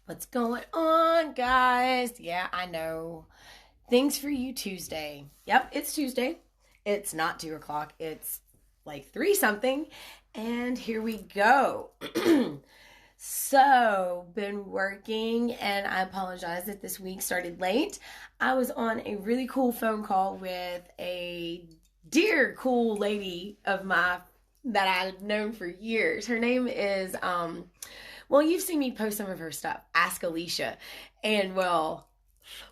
What's going on, guys? Yeah, I know. Things for you Tuesday. Yep, it's Tuesday. It's not 2 o'clock. It's like 3 something. And here we go. So, been working, and I apologize that this week started late. I was on a really cool phone call with a dear, cool lady of my that I've known for years. Her name is well, you've seen me post some of her stuff. Ask Alecia. And well,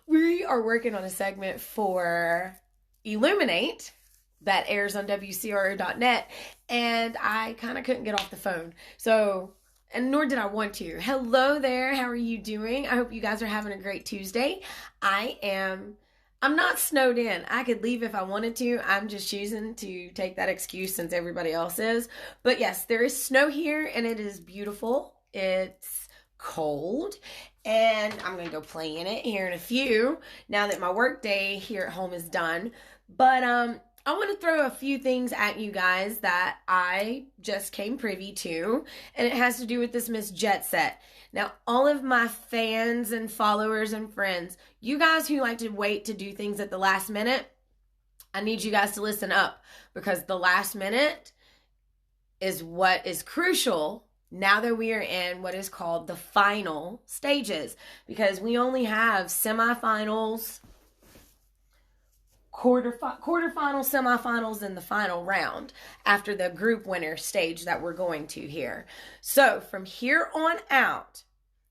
we are working on a segment for Eluminate that airs on WCRO.net, and I kind of couldn't get off the phone. So, and nor did I want to. Hello there. How are you doing? I hope you guys are having a great Tuesday. I'm not snowed in. I could leave if I wanted to. I'm just choosing to take that excuse since everybody else is. But yes, there is snow here, and it is beautiful. It's cold, and I'm going to go play in it here in a few now that my work day here at home is done. But I want to throw a few things at you guys that I just came privy to, and it has to do with this Miss JETSET. Now, all of my fans and followers and friends, you guys who like to wait to do things at the last minute, I need you guys to listen up, because the last minute is what is crucial now that we are in what is called the final stages, because we only have semifinals, quarterfinals, semifinals, and the final round after the group winner stage that we're going to here. So from here on out,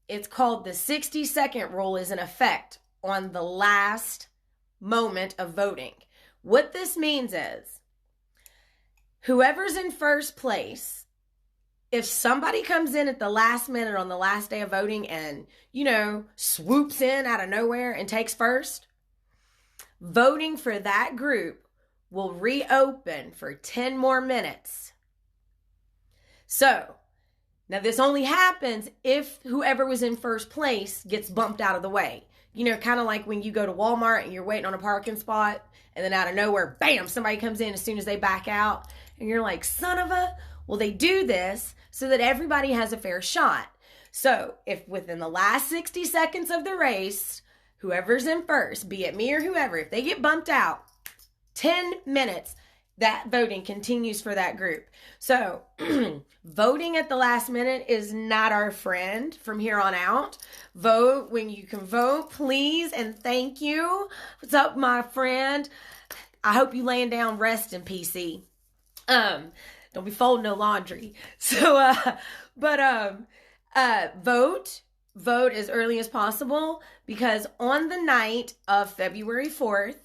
it's called the 60-second rule is in effect on the last moment of voting. What this means is whoever's in first place, if somebody comes in at the last minute on the last day of voting and, swoops in out of nowhere and takes first, voting for that group will reopen for 10 more minutes. So, now this only happens if whoever was in first place gets bumped out of the way. Kind of like when you go to Walmart and you're waiting on a parking spot, and then out of nowhere, bam, somebody comes in as soon as they back out, and you're like, son of a... Well, they do this so that everybody has a fair shot. So if within the last 60 seconds of the race, whoever's in first, be it me or whoever, if they get bumped out, 10 minutes, that voting continues for that group. So voting at the last minute is not our friend from here on out. Vote when you can vote, please, and thank you. What's up, my friend? I hope you laying down resting, PC. Don't be folding no laundry. So, vote as early as possible, because on the night of February 4th,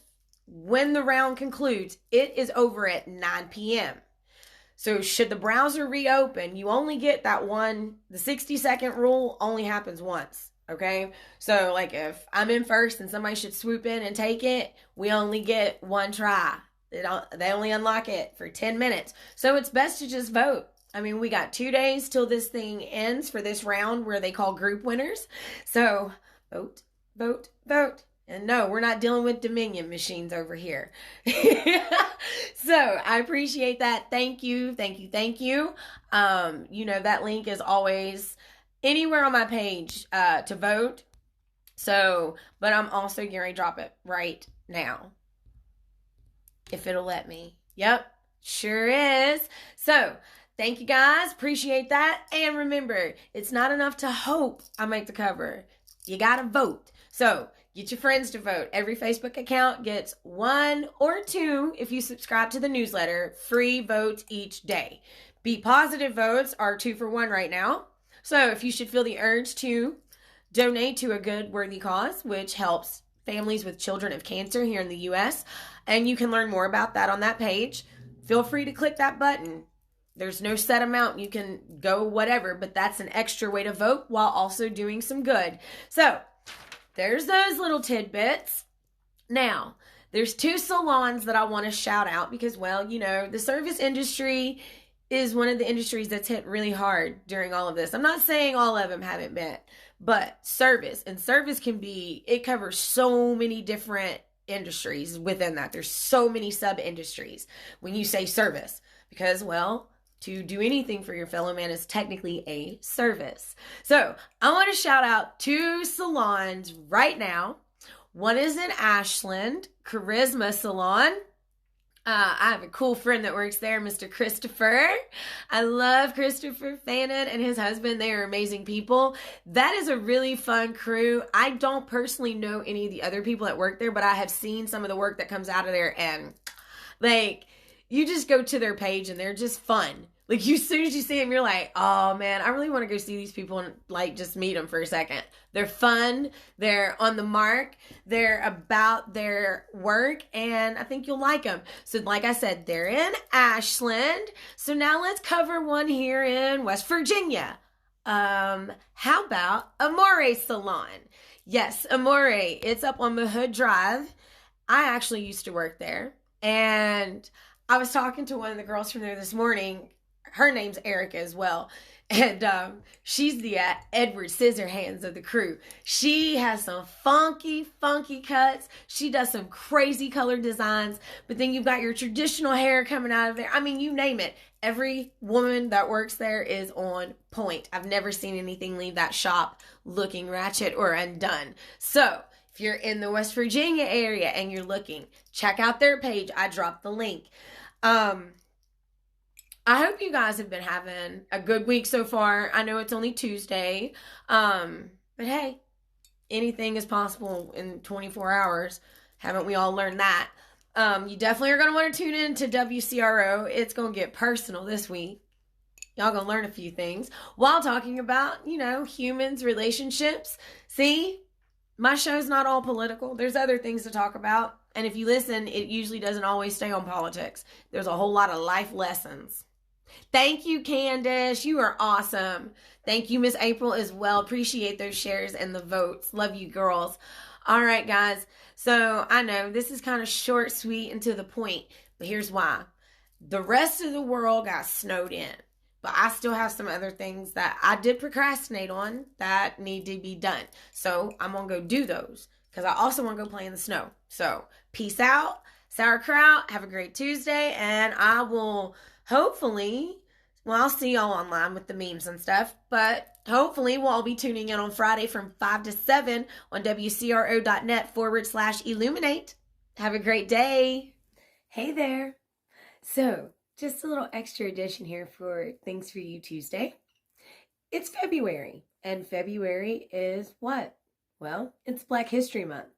when the round concludes, it is over at 9 p.m. So should the browser reopen, you only get that one, the 60-second rule only happens once, okay? So like if I'm in first and somebody should swoop in and take it, we only get one try. They only unlock it for 10 minutes. So it's best to just vote. I mean, we got 2 days till this thing ends for this round where they call group winners. So vote, vote, vote. And no, we're not dealing with Dominion machines over here. So I appreciate that. Thank you, thank you, thank you. That link is always anywhere on my page to vote. So, but I'm also going to drop it right now, if it'll let me. Yep, sure is. So, thank you guys. Appreciate that. And remember, it's not enough to hope I make the cover. You gotta vote. So, get your friends to vote. Every Facebook account gets 1 or 2, if you subscribe to the newsletter, free votes each day. Be Positive votes are 2 for 1 right now. So, if you should feel the urge to donate to a good, worthy cause, which helps families with children of cancer here in the U.S., and you can learn more about that on that page, feel free to click that button. There's no set amount. You can go whatever, but that's an extra way to vote while also doing some good. So there's those little tidbits. Now, there's 2 salons that I want to shout out because, well, the service industry is one of the industries that's hit really hard during all of this. I'm not saying all of them haven't been, but service it covers so many different industries within that. There's so many sub industries when you say service, because, well, To do anything for your fellow man is technically a service. So I want to shout out 2 salons right now. One is in Ashland, Charisma Salon. I have a cool friend that works there, Mr. Christopher. I love Christopher Fannin and his husband. They are amazing people. That is a really fun crew. I don't personally know any of the other people that work there, but I have seen some of the work that comes out of there, and like, you just go to their page and they're just fun. Like, as soon as you see them, you're like, oh man, I really want to go see these people and like just meet them for a second. They're fun. They're on the mark. They're about their work, and I think you'll like them. So like I said, they're in Ashland. So now let's cover one here in West Virginia. How about AMORI Salon? Yes, AMORI. It's up on Mahood Drive. I actually used to work there, and I was talking to one of the girls from there this morning. Her name's Erica as well. And she's the Edward Scissorhands of the crew. She has some funky cuts. She does some crazy color designs. But then you've got your traditional hair coming out of there. I mean, you name it. Every woman that works there is on point. I've never seen anything leave that shop looking ratchet or undone. So if you're in the West Virginia area and you're looking, check out their page. I dropped the link. I hope you guys have been having a good week so far. I know it's only Tuesday, but hey, anything is possible in 24 hours. Haven't we all learned that? You definitely are going to want to tune in to WCRO. It's going to get personal this week. Y'all going to learn a few things while talking about, humans, relationships. See, my show's not all political. There's other things to talk about. And if you listen, it usually doesn't always stay on politics. There's a whole lot of life lessons. Thank you, Candace. You are awesome. Thank you, Miss April, as well. Appreciate those shares and the votes. Love you, girls. All right, guys. So I know this is kind of short, sweet, and to the point, but here's why. The rest of the world got snowed in, but I still have some other things that I did procrastinate on that need to be done. So I'm going to go do those because I also want to go play in the snow. So peace out, sauerkraut. Have a great Tuesday, and I will hopefully, I'll see y'all online with the memes and stuff, but hopefully we'll all be tuning in on Friday from 5 to 7 on WCRO.net/Eluminate. Have a great day. Hey there. So, just a little extra addition here for Things For You Tuesday. It's February, and February is what? Well, it's Black History Month.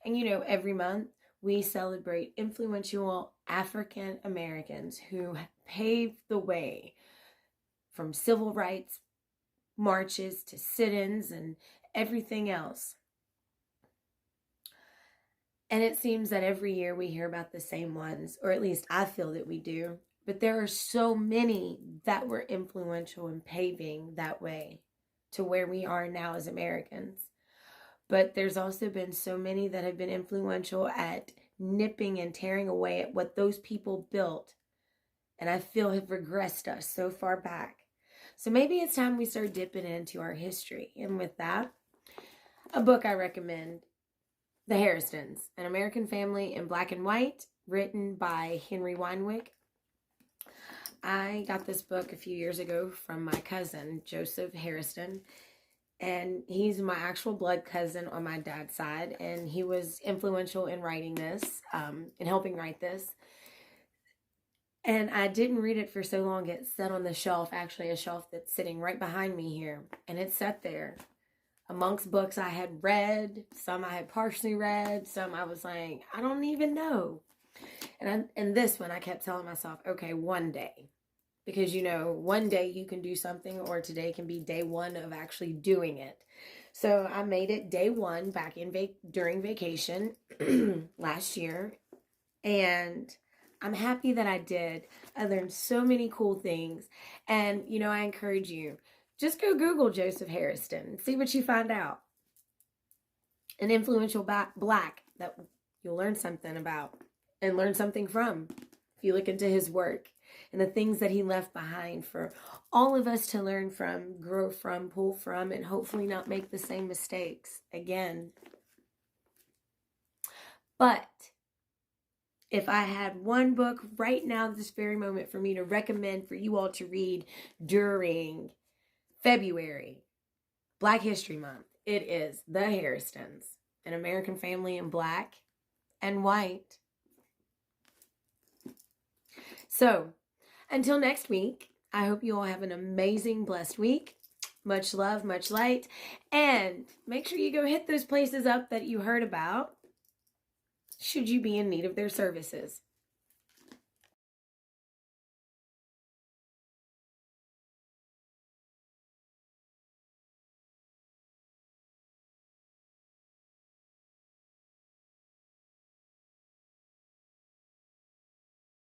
And every month we celebrate influential African Americans who paved the way from civil rights marches to sit-ins and everything else. And it seems that every year we hear about the same ones, or at least I feel that we do. But there are so many that were influential in paving that way to where we are now as Americans. But there's also been so many that have been influential at nipping and tearing away at what those people built, and I feel have regressed us so far back. So maybe it's time we start dipping into our history. And with that, a book I recommend, The Harristons, An American Family in Black and White, written by Henry Weinwick. I got this book a few years ago from my cousin, Joseph Harriston, and he's my actual blood cousin on my dad's side, and he was influential in writing this, in helping write this. And I didn't read it for so long. It sat on the shelf, actually a shelf that's sitting right behind me here, and it sat there amongst books I had read, some I had partially read, some I was like, I don't even know. And this one I kept telling myself, okay, one day. Because, one day you can do something, or today can be day one of actually doing it. So I made it day one back during vacation last year. And I'm happy that I did. I learned so many cool things. And, I encourage you, just go Google Joseph Harriston and see what you find out. An influential Black that you'll learn something about and learn something from if you look into his work and the things that he left behind for all of us to learn from, grow from, pull from, and hopefully not make the same mistakes again. But if I had one book right now, this very moment, for me to recommend for you all to read during February, Black History Month, it is The Harristons, An American Family in Black and White. So, until next week, I hope you all have an amazing, blessed week. Much love, much light. And make sure you go hit those places up that you heard about, should you be in need of their services.